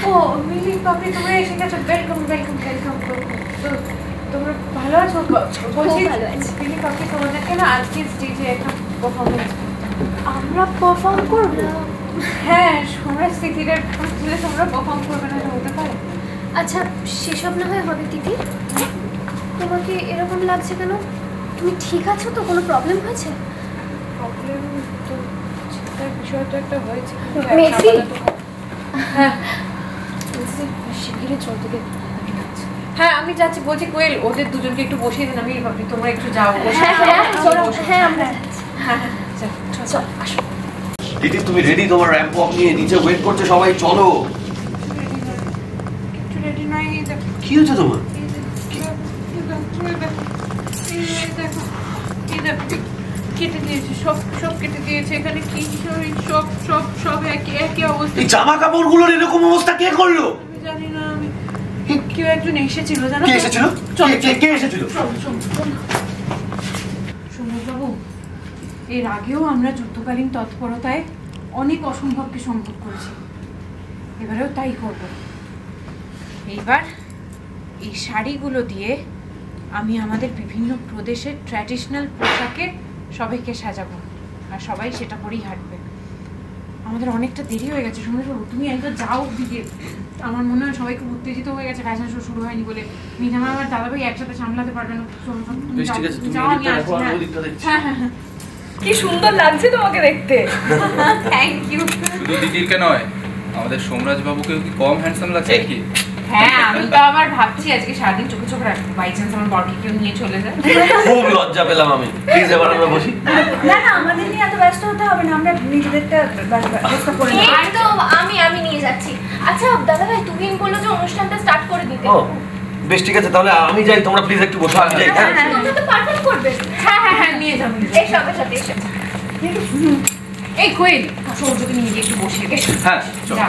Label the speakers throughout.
Speaker 1: ও মিলি পাপড়ি তোমরা এসে গেছো, ওয়েলকাম ওয়েলকাম ওয়েলকাম। তো তোমরা ভালো আছো? বলছি মিলি পাপড়ি তোমাদেরকে না আজকে স্টেজে একটা পারফরমেন্স
Speaker 2: আমরা পারফর্ম করব।
Speaker 1: হ্যাঁ সোমরাজ তিতিরের ছেলে, তোমরা পারফর্ম করবে না হতে পারে?
Speaker 2: আচ্ছা সেসব না হয় হবে দিদি, তোমাকে এরকম লাগছে কেন? তুমি ঠিক আছো তো? কোনো প্রবলেম হয়েছে?
Speaker 1: প্রবলেম তো চিন্তার বিষয় তো একটা হয়েছে।
Speaker 2: মেসি
Speaker 1: হ্যাঁ শিগগিরই চল তোকে। হ্যাঁ আমি যাচ্ছি। বলছি কোয়েল ওদের দুজনকে একটু বসিয়ে দিন, আমি ভাবি তোমরা একটু যাও।
Speaker 2: হ্যাঁ আমরা
Speaker 1: হ্যাঁ চল আসো।
Speaker 3: দিদি তুমি রেডি? তোমার র্যাম্প ওয়াক নিয়ে নিচে ওয়েট করছে সবাই, চলো।
Speaker 1: একটু রেডি নাই?
Speaker 3: কি হয়েছে তোমার?
Speaker 1: কেটে দিয়েছে, সব কেটে দিয়েছে। এখানে কি সব একই অবস্থা।
Speaker 3: এই জামা কাপড়গুলোর এরকম অবস্থা কে করলো?
Speaker 1: আমি জানি না। আমি কেউ একজন এসেছিল জানো?
Speaker 3: কে এসেছিল? কে এসেছিল?
Speaker 1: সৌম্যবাবু, এর আগেও আমরা যুদ্ধকালীন তৎপরতায় অনেক অসম্ভবকে সম্ভব করেছি, এবারেও তাই করব। এইবার এই শাড়িগুলো দিয়ে আমি আমাদের বিভিন্ন প্রদেশের ট্র্যাডিশনাল পোশাকে সবাইকে সাজাবো, আর সবাই সেটা পরেই হাঁটবে। আমাদের অনেকটা দেরি হয়ে গেছে সৌম্যবাবু, তুমি একবার যাও দিকে। আমার মনে হয় সবাই খুব উত্তেজিত হয়ে গেছে ফ্যাশন শো শুরু হয়নি বলে। মিঠামা আমার দাদাভাই একসাথে সামলাতে পারবে না।
Speaker 2: কি সুন্দর লাগছে তোমাকে দেখতে।
Speaker 1: Thank you.
Speaker 4: শুধু দিদিরকে নয়, আমাদের সোমরাজ বাবুকেও কি কম হ্যান্ডসাম লাগছে কি?
Speaker 1: হ্যাঁ আমি তো আবার ভাবছি আজকে সারাদিন চোখে চোখে রাখবো, বাই চান্স আমার বরকে কেউ নিয়ে চলে যায়।
Speaker 3: খুব লজ্জা পেলাম আমি। প্লিজ এবার আমরা বসি।
Speaker 2: না না আমাদের নিয়ে এত ব্যস্ত হতে হবে না, আমরা নিজেদেরটা ব্যস্ত করে নিই। একদম আমি নিয়ে যাচ্ছি। আচ্ছা দাদা ভাই তুমি বললো যে অনুষ্ঠানটা স্টার্ট করে দিতে।
Speaker 3: ও বেশ ঠিক আছে, তাহলে আমি যাই, তোমরা প্লিজ একটু বসো। আমি যাই। হ্যাঁ
Speaker 2: তোমরা তো পারফর্ম করবে।
Speaker 1: হ্যাঁ নিয়ে যাবো।
Speaker 2: এই সবার সাথে এসে
Speaker 1: এই কোয়েল সৌর্যকে নিয়ে গিয়ে একটু বসিয়ে গেছো।
Speaker 4: হ্যাঁ চলো।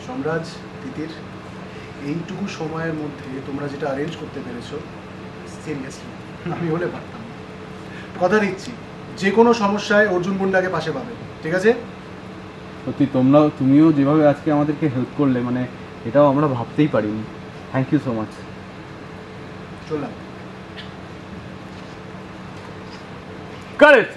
Speaker 5: সোমরাজ তিতির, এইটুকু সময়ের মধ্যে তোমরা যেটা অ্যারেঞ্জ করতে পেরেছো, সিরিয়াসলি আমি হলে পারতাম না। কথা দিচ্ছি যে কোনো সমস্যায় অর্জুন মুন্ডাকে পাশে পাবে, ঠিক আছে?
Speaker 6: সত্যি তুমিও যেভাবে আজকে আমাদেরকে হেল্প করলে, মানে এটাও আমরা ভাবতেই পারিনি। Thank you so much.
Speaker 5: চললাম।
Speaker 6: কারেক্ট।